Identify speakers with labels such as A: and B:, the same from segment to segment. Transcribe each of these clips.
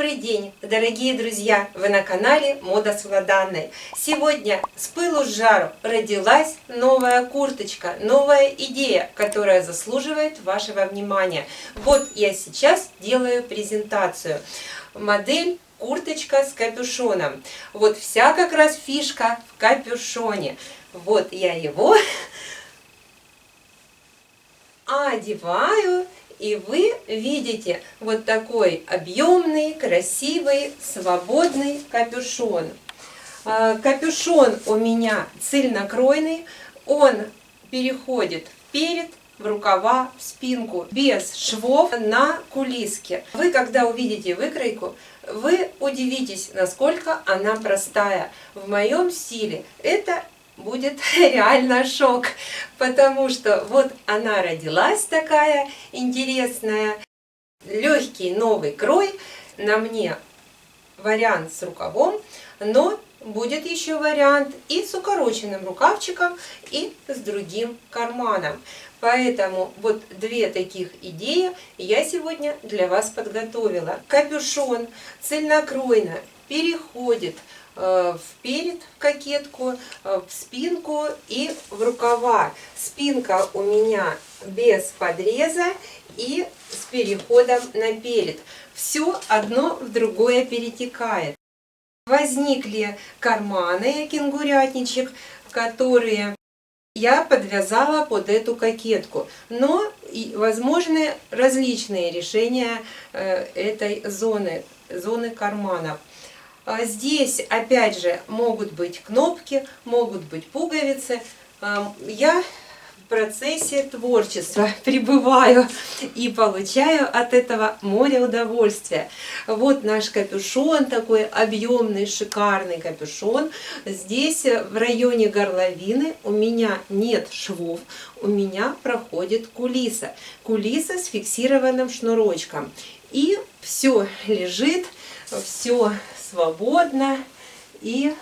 A: Добрый день, дорогие друзья! Вы на канале Мода с Владанной. Сегодня с пылу с жару родилась новая курточка, новая идея, которая заслуживает вашего внимания. Вот я сейчас делаю презентацию. Модель курточка с капюшоном. Вот вся как раз фишка в капюшоне. Вот я его одеваю. И вы видите вот такой объемный, красивый, свободный капюшон. Капюшон у меня цельнокройный, он переходит вперед, в рукава, в спинку, без швов на кулиске. Вы, когда увидите выкройку, вы удивитесь, насколько она простая. В моем стиле это будет реально шок, потому что вот она родилась такая интересная, легкий новый крой, на мне вариант с рукавом, но будет еще вариант и с укороченным рукавчиком, и с другим карманом. Поэтому вот две таких идеи я сегодня для вас подготовила. Капюшон цельнокройно переходит вперед в кокетку, в спинку и в рукава. Спинка у меня без подреза и с переходом наперед. Все одно в другое перетекает. Возникли карманы кенгурятничек, которые я подвязала под эту кокетку. Но возможны различные решения этой зоны карманов. Здесь опять же могут быть кнопки, могут быть пуговицы. Я в процессе творчества пребываю и получаю от этого море удовольствия. Вот наш капюшон, такой объемный, шикарный капюшон. Здесь в районе горловины у меня нет швов, у меня проходит кулиса. Кулиса с фиксированным шнурочком. И все лежит, все свободно и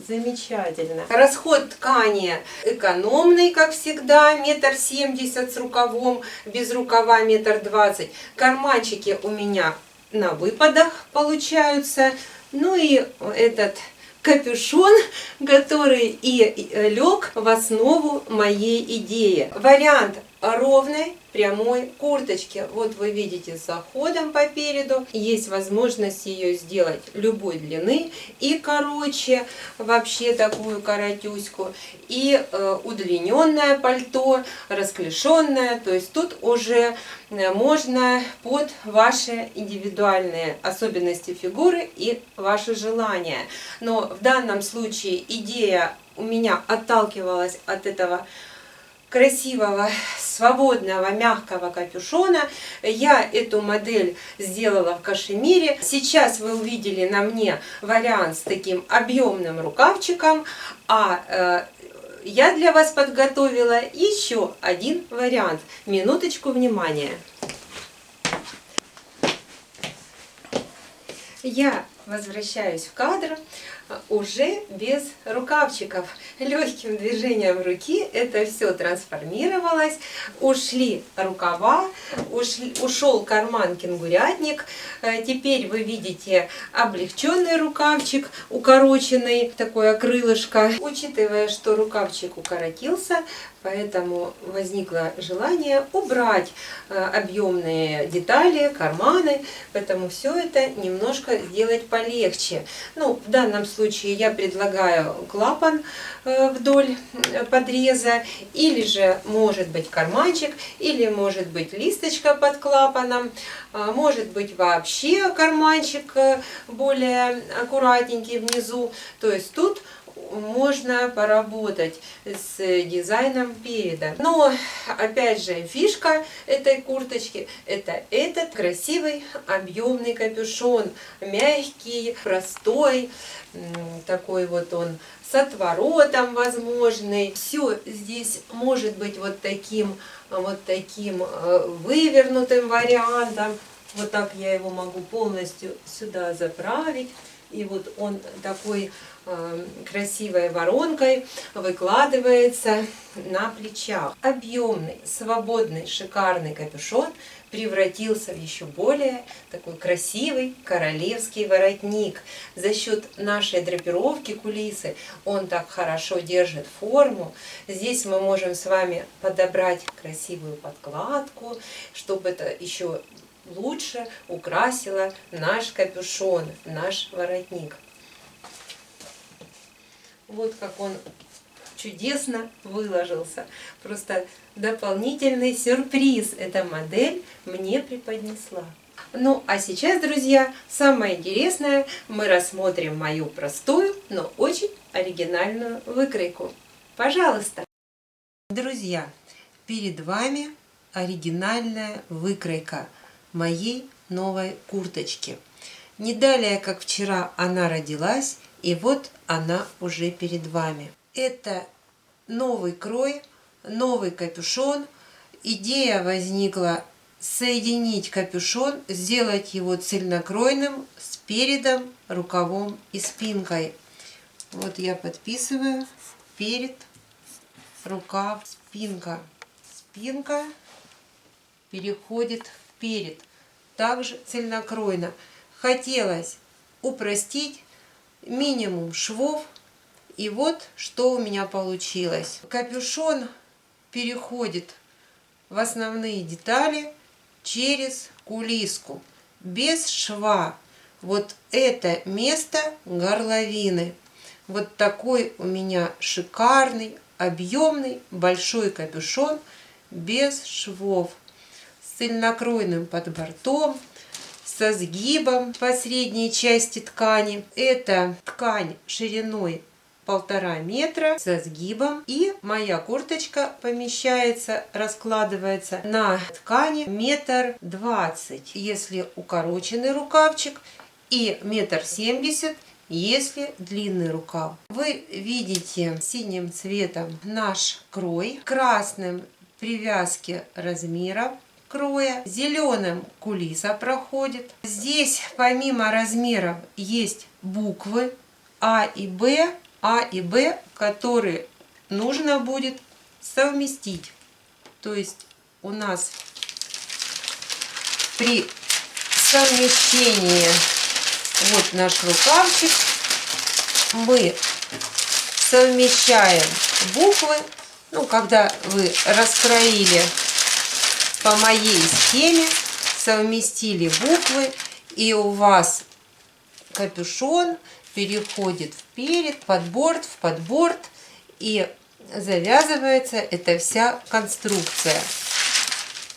A: замечательно. Расход ткани экономный, как всегда, 1,70 м с рукавом, без рукава 1,20 м. Карманчики у меня на выпадах получаются. Ну и этот капюшон, который и лег в основу моей идеи. Вариант ровной прямой курточки. Вот вы видите, с заходом по переду. Есть возможность ее сделать любой длины. И короче, вообще такую коротюську. И удлиненное пальто, расклешенное. То есть тут уже можно под ваши индивидуальные особенности фигуры и ваши желания. Но в данном случае идея у меня отталкивалась от этого красивого, свободного, мягкого капюшона. Я эту модель сделала в кашемире. Сейчас вы увидели на мне вариант с таким объемным рукавчиком, а я для вас подготовила еще один вариант. Минуточку внимания. Я возвращаюсь в кадр уже без рукавчиков. Легким движением руки это все трансформировалось. Ушли рукава, ушел карман кенгурятник. Теперь вы видите облегченный рукавчик, укороченный, такое крылышко. Учитывая, что рукавчик укоротился, поэтому возникло желание убрать объемные детали, карманы. Поэтому все это немножко сделать полегче. Ну, в данном случае я предлагаю клапан вдоль подреза, или же может быть карманчик, или может быть листочка под клапаном, может быть вообще карманчик более аккуратненький внизу. То есть тут можно поработать с дизайном переда. Но опять же фишка этой курточки это этот красивый объемный капюшон, мягкий, простой, такой вот он с отворотом возможный. Все здесь может быть вот таким вывернутым вариантом. Вот так я его могу полностью сюда заправить. И вот он такой красивой воронкой выкладывается на плечах. Объемный, свободный, шикарный капюшон превратился в еще более такой красивый королевский воротник. За счет нашей драпировки кулисы он так хорошо держит форму. Здесь мы можем с вами подобрать красивую подкладку, чтобы это еще лучше украсило наш капюшон, наш воротник. Вот как он чудесно выложился. Просто дополнительный сюрприз эта модель мне преподнесла. Ну а сейчас, друзья, самое интересное, мы рассмотрим мою простую, но очень оригинальную выкройку. Пожалуйста! Друзья, перед вами оригинальная выкройка моей новой курточки. Не далее, как вчера она родилась, и вот она уже перед вами. Это новый крой, новый капюшон. Идея возникла соединить капюшон, сделать его цельнокроенным с передом, рукавом и спинкой. Вот я подписываю: перед, рукав, спинка. Спинка переходит в перед. Также цельнокроенно. Хотелось упростить, минимум швов. И вот что у меня получилось. Капюшон переходит в основные детали через кулиску, без шва. Вот это место горловины. Вот такой у меня шикарный, объемный, большой капюшон без швов, с цельнокроенным подбортом, со сгибом по средней части ткани. Это ткань шириной 1,5 метра со сгибом, и моя курточка помещается, раскладывается на ткани 1,20 м, если укороченный рукавчик, и 1,70 м, если длинный рукав. Вы видите синим цветом наш крой, красным привязки размеров кроя, зеленым кулиса проходит. Здесь помимо размеров есть буквы А и Б, которые нужно будет совместить. То есть у нас при совмещении, вот наш рукавчик, мы совмещаем буквы. Ну, когда вы раскроили по моей схеме, совместили буквы, и у вас капюшон переходит вперед, в подборт, и завязывается эта вся конструкция.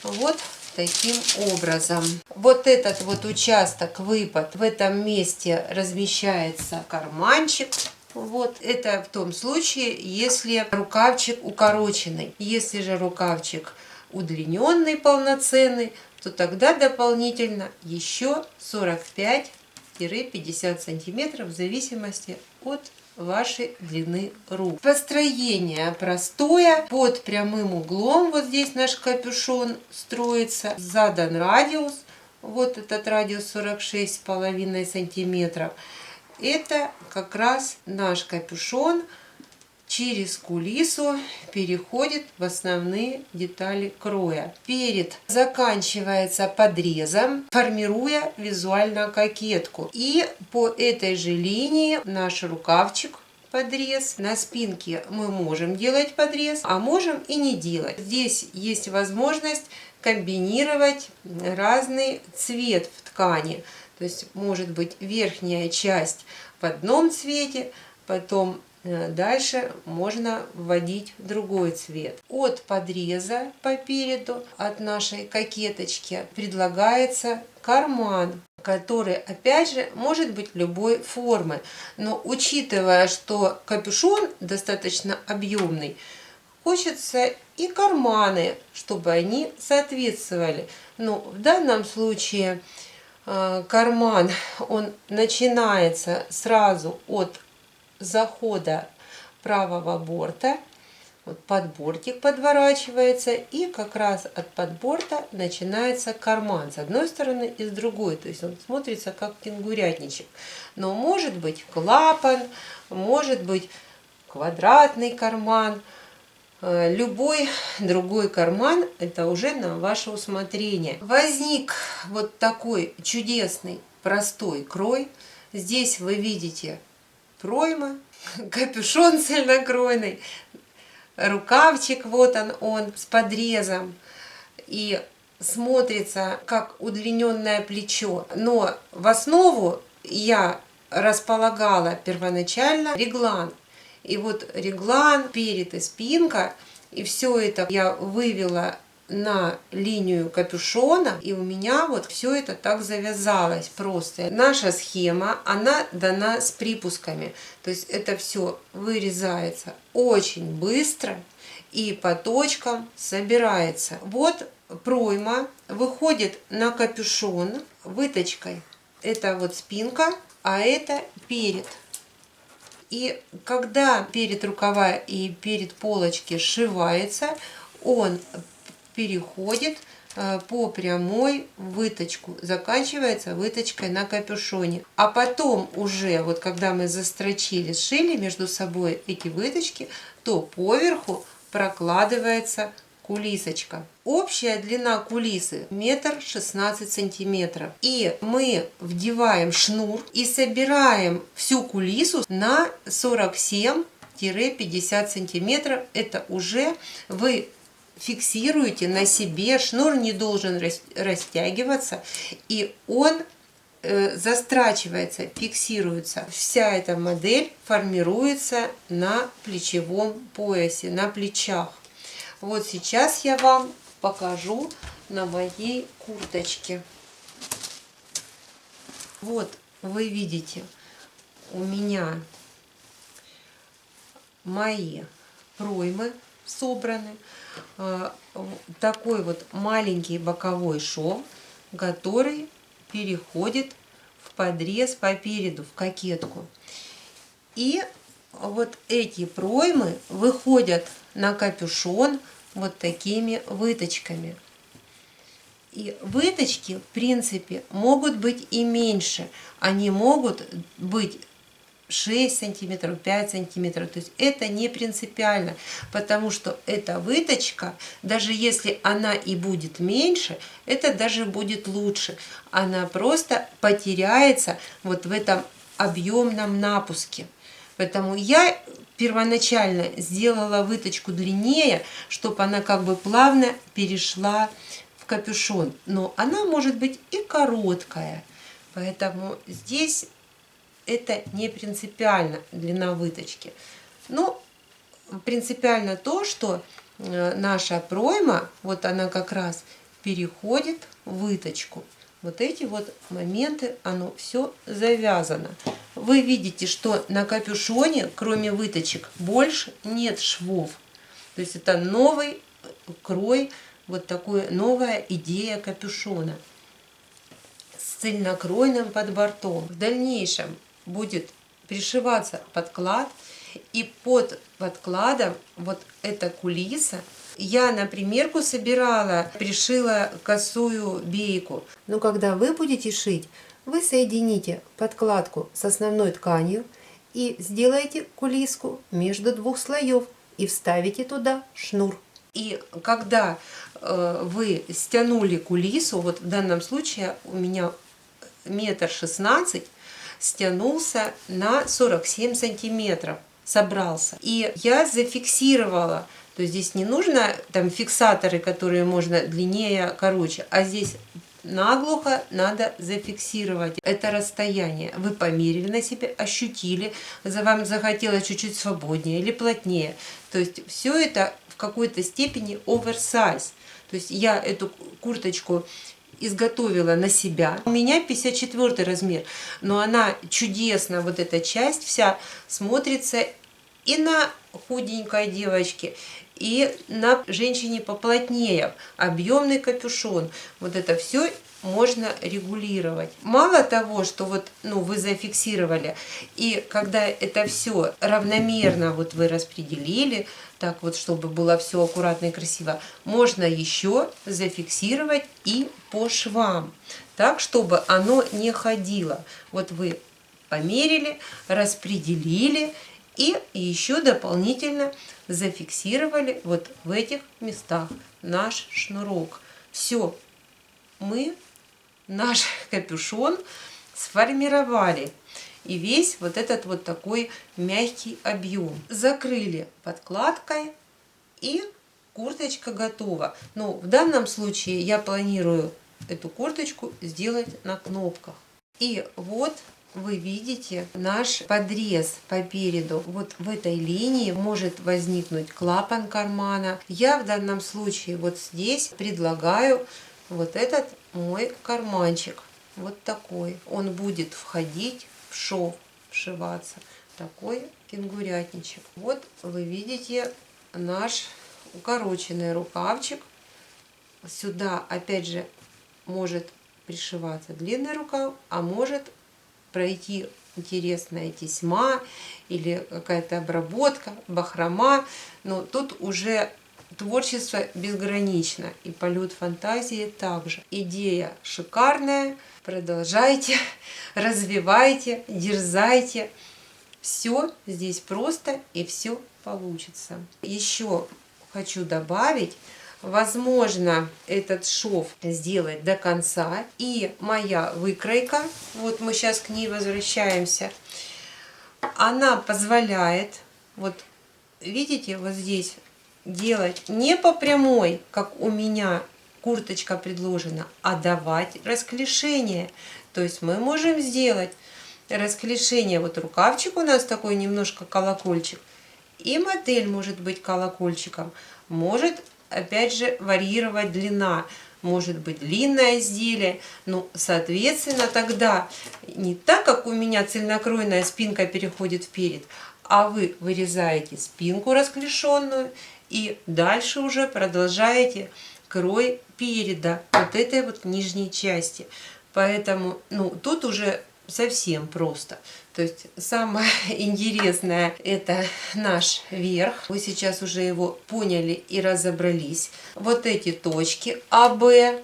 A: Вот таким образом. Вот этот вот участок, выпад, в этом месте размещается карманчик. Вот это в том случае, если рукавчик укороченный. Если же рукавчик удлиненный, полноценный, то тогда дополнительно еще 45-50 сантиметров в зависимости от вашей длины рук. Построение простое. Под прямым углом вот здесь наш капюшон строится. Задан радиус. Вот этот радиус 46,5 сантиметров. Это как раз наш капюшон через кулису переходит в основные детали кроя. Перед заканчивается подрезом, формируя визуально кокетку. И по этой же линии наш рукавчик подрез. На спинке мы можем делать подрез, а можем и не делать. Здесь есть возможность комбинировать разный цвет в ткани. То есть может быть верхняя часть в одном цвете, потом дальше можно вводить другой цвет. От подреза по переду, от нашей кокеточки, предлагается карман, который опять же может быть любой формы. Но учитывая, что капюшон достаточно объемный, хочется и карманы, чтобы они соответствовали. Но в данном случае карман, он начинается сразу от захода правого борта. Вот подбортик подворачивается, и как раз от подборта начинается карман с одной стороны и с другой. То есть он смотрится как кенгурятничек. Но может быть клапан, может быть квадратный карман, Любой другой карман – это уже на ваше усмотрение. Возник вот такой чудесный простой крой. Здесь вы видите пройма, капюшон цельнокройный, рукавчик, вот он с подрезом. И смотрится как удлиненное плечо. Но в основу я располагала первоначально реглан. И вот реглан, перед и спинка, и все это я вывела на линию капюшона, и у меня вот все это так завязалось просто. Наша схема, она дана с припусками, то есть это все вырезается очень быстро и по точкам собирается. Вот пройма выходит на капюшон выточкой. Это вот спинка, а это перед. И когда перед рукава и перед полочки сшивается, он переходит по прямой в выточку, заканчивается выточкой на капюшоне. А потом уже, вот когда мы застрочили, сшили между собой эти выточки, то поверху прокладывается кулисочка. Общая длина кулисы 1,16 м. И мы вдеваем шнур и собираем всю кулису на 47-50 сантиметров. Это уже вы фиксируете на себе, шнур не должен растягиваться, и он застрачивается, фиксируется. Вся эта модель формируется на плечевом поясе, на плечах. Вот сейчас я вам покажу на моей курточке. Вот вы видите, у меня мои проймы собраны. Такой вот маленький боковой шов, который переходит в подрез по переду, в кокетку. И вот эти проймы выходят на капюшон вот такими выточками. И выточки, в принципе, могут быть и меньше. Они могут быть 6 сантиметров, 5 сантиметров. То есть это не принципиально, потому что эта выточка, даже если она и будет меньше, это даже будет лучше. Она просто потеряется вот в этом объемном напуске. Поэтому я первоначально сделала выточку длиннее, чтобы она как бы плавно перешла в капюшон. Но она может быть и короткая. Поэтому здесь это не принципиально, длина выточки. Но принципиально то, что наша пройма, вот она как раз переходит в выточку. Вот эти вот моменты, оно все завязано. Вы видите, что на капюшоне, кроме выточек, больше нет швов. То есть это новый крой, вот такая новая идея капюшона с цельнокройным подбортом. В дальнейшем будет пришиваться подклад, и под подкладом вот эта кулиса. Я на примерку собирала, пришила косую бейку. Но когда вы будете шить, вы соедините подкладку с основной тканью и сделаете кулиску между двух слоев и вставите туда шнур. И когда вы стянули кулису, вот в данном случае у меня 1,16 м, стянулся на 47 сантиметров, собрался. И я зафиксировала. То есть здесь не нужно там фиксаторы, которые можно длиннее, короче, а здесь наглухо надо зафиксировать это расстояние. Вы померили на себе, ощутили, вам захотелось чуть-чуть свободнее или плотнее. То есть все это в какой-то степени оверсайз. То есть я эту курточку изготовила на себя. У меня 54 размер, но она чудесно, вот эта часть вся смотрится и на худенькой девочке, и на женщине поплотнее, объемный капюшон. Вот это все можно регулировать. Мало того, что вот, вы зафиксировали, и когда это все равномерно вот вы распределили, так вот, чтобы было все аккуратно и красиво, можно еще зафиксировать и по швам, так, чтобы оно не ходило. Вот вы померили, распределили, И еще дополнительно зафиксировали вот в этих местах наш шнурок. Все, мы наш капюшон сформировали. И весь вот этот вот такой мягкий объем. Закрыли подкладкой, и курточка готова. Но в данном случае я планирую эту курточку сделать на кнопках. И вот вы видите наш подрез по переду. Вот в этой линии может возникнуть клапан кармана. Я в данном случае вот здесь предлагаю вот этот мой карманчик. Вот такой. Он будет входить в шов, вшиваться. Такой кенгурятничек. Вот вы видите наш укороченный рукавчик. Сюда опять же может пришиваться длинный рукав, а может пройти интересная тесьма или какая-то обработка, бахрома. Но тут уже творчество безгранично и полет фантазии также. Идея шикарная. Продолжайте, развивайте, дерзайте. Все здесь просто и все получится. Еще хочу добавить, возможно, этот шов сделать до конца. И моя выкройка, вот мы сейчас к ней возвращаемся, она позволяет, вот видите, вот здесь делать не по прямой, как у меня курточка предложена, а давать расклешение. То есть мы можем сделать расклешение. Вот рукавчик у нас такой немножко колокольчик. И модель может быть колокольчиком. Может опять же варьировать длина. Может быть длинное изделие. Ну, соответственно, тогда не так, как у меня цельнокроенная спинка переходит вперед, а вы вырезаете спинку расклешенную и дальше уже продолжаете крой переда вот этой вот нижней части. Поэтому, ну, тут уже совсем просто. То есть самое интересное это наш верх. Вы сейчас уже его поняли и разобрались. Вот эти точки АБ,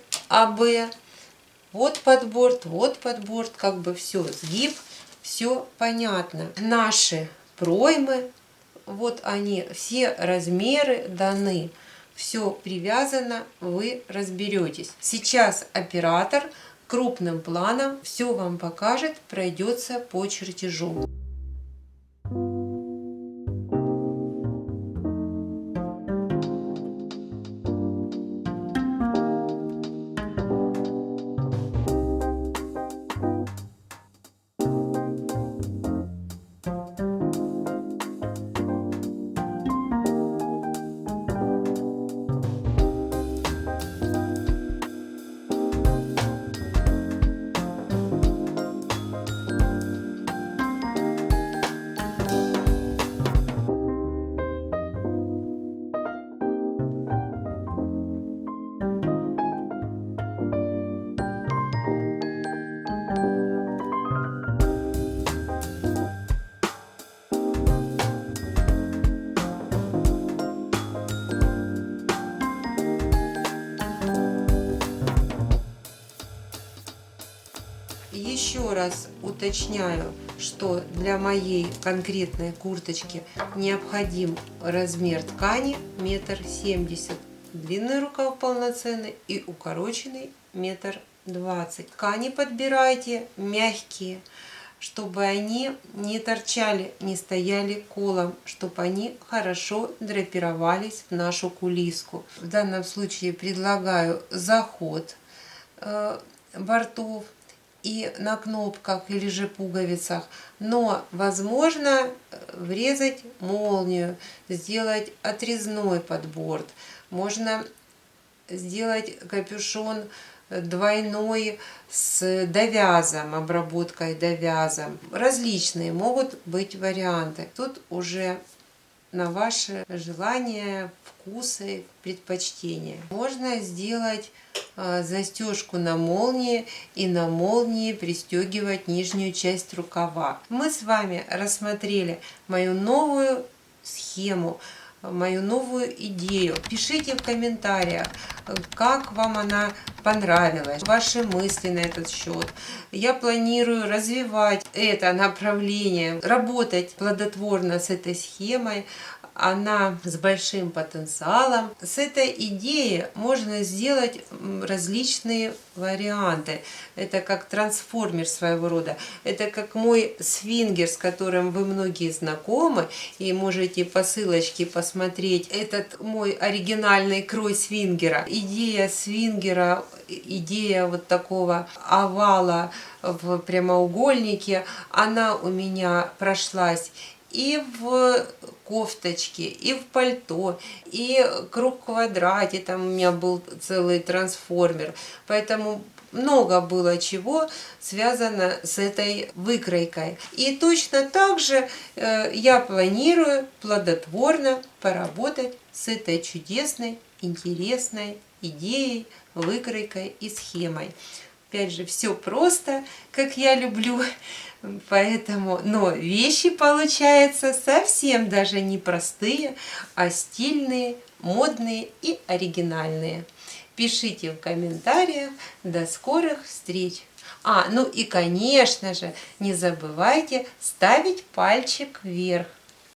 A: вот подборд, как бы все, сгиб, все понятно. Наши проймы, вот они, все размеры даны. Все привязано, вы разберетесь. Сейчас оператор крупным планом все вам покажет, пройдется по чертежу. Еще раз уточняю, что для моей конкретной курточки необходим размер ткани 1,70 м, длинный рукав полноценный и укороченный 1,20 м. Ткани подбирайте мягкие, чтобы они не торчали, не стояли колом, чтобы они хорошо драпировались в нашу кулиску. В данном случае предлагаю заход бортов и на кнопках или же пуговицах, но возможно врезать молнию, сделать отрезной подборд, можно сделать капюшон двойной с довязом, обработкой довязом. Различные могут быть варианты. Тут уже на ваши желания, вкусы, предпочтения. Можно сделать застежку на молнии и на молнии пристегивать нижнюю часть рукава. Мы с вами рассмотрели мою новую схему мою новую идею. Пишите в комментариях, как вам она понравилась, ваши мысли на этот счет. Я планирую развивать это направление, работать плодотворно с этой схемой. Она с большим потенциалом. С этой идеей можно сделать различные варианты. Это как трансформер своего рода. Это как мой свингер, с которым вы многие знакомы. И можете по ссылочке посмотреть этот мой оригинальный крой свингера. Идея свингера, идея вот такого овала в прямоугольнике, она у меня прошлась и в кофточке, и в пальто, и круг в квадрате, там у меня был целый трансформер. Поэтому много было чего связано с этой выкройкой. И точно так же я планирую плодотворно поработать с этой чудесной, интересной идеей, выкройкой и схемой. Опять же, все просто, как я люблю. Поэтому, но вещи получаются совсем даже не простые, а стильные, модные и оригинальные. Пишите в комментариях. До скорых встреч! Ну и конечно же, не забывайте ставить пальчик вверх.